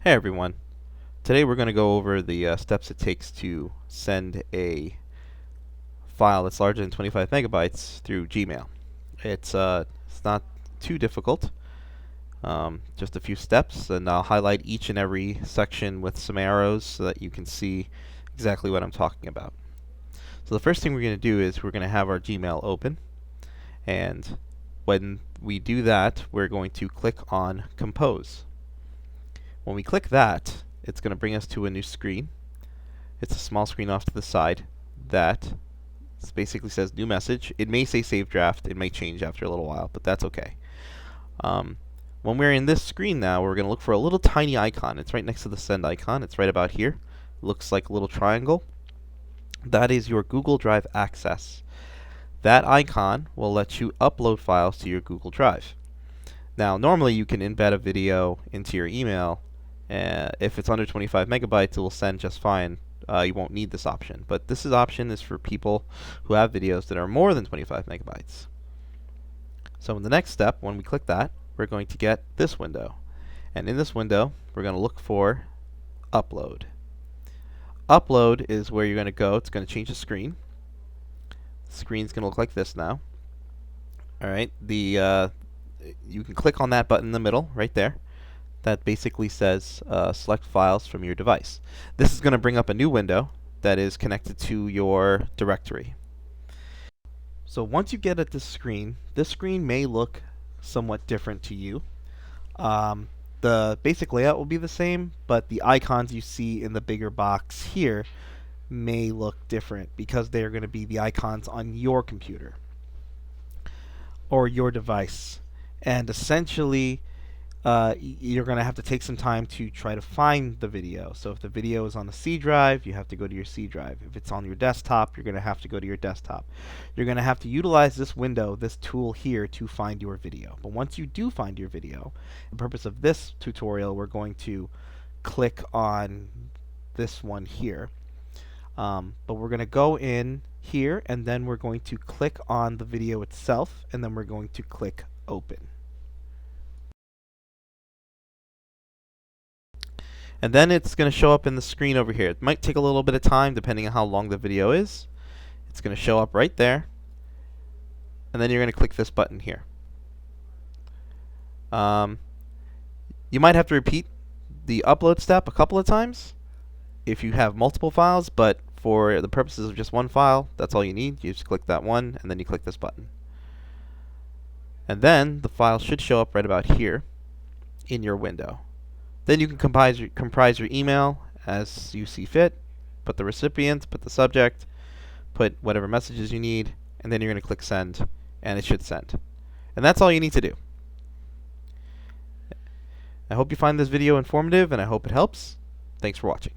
Hey everyone. Today we're going to go over the steps it takes to send a file that's larger than 25 megabytes through Gmail. It's not too difficult, just a few steps, and I'll highlight each and every section with some arrows so that you can see exactly what I'm talking about. So the first thing we're going to do is we're going to have our Gmail open, and when we do that, we're going to click on Compose. When we click that, it's going to bring us to a new screen. It's a small screen off to the side that basically says new message. It may say save draft. It may change after a little while, but that's okay. When we're in this screen now, we're going to look for a little tiny icon. It's right next to the send icon. It's right about here. It looks like a little triangle. That is your Google Drive access. That icon will let you upload files to your Google Drive. Now, normally you can embed a video into your email. If it's under 25 megabytes, it will send just fine. You won't need this option. But this option is for people who have videos that are more than 25 megabytes. So in the next step, when we click that, we're going to get this window. And in this window, we're going to look for Upload. Upload is where you're going to go. It's going to change the screen. The screen's going to look like this now. All right. You can click on that button in the middle, right there. That basically says select files from your device. This is going to bring up a new window that is connected to your directory. So once you get at this screen may look somewhat different to you. The basic layout will be the same, but the icons you see in the bigger box here may look different because they're going to be the icons on your computer or your device. And essentially, you're going to have to take some time to try to find the video. So if the video is on a C drive, you have to go to your C drive. If it's on your desktop, you're going to have to go to your desktop. You're going to have to utilize this window, this tool here, to find your video. But once you do find your video, for the purpose of this tutorial, we're going to click on this one here. But we're going to go in here, and then we're going to click on the video itself, and then we're going to click Open. And then it's going to show up in the screen over here. It might take a little bit of time depending on how long the video is. It's going to show up right there. And then you're going to click this button here. You might have to repeat the upload step a couple of times if you have multiple files, but for the purposes of just one file, that's all you need. You just click that one, and then you click this button. And then the file should show up right about here in your window. Then you can comprise your email as you see fit, put the recipient, put the subject, put whatever messages you need, and then you're going to click send, and it should send. And that's all you need to do. I hope you find this video informative, and I hope it helps. Thanks for watching.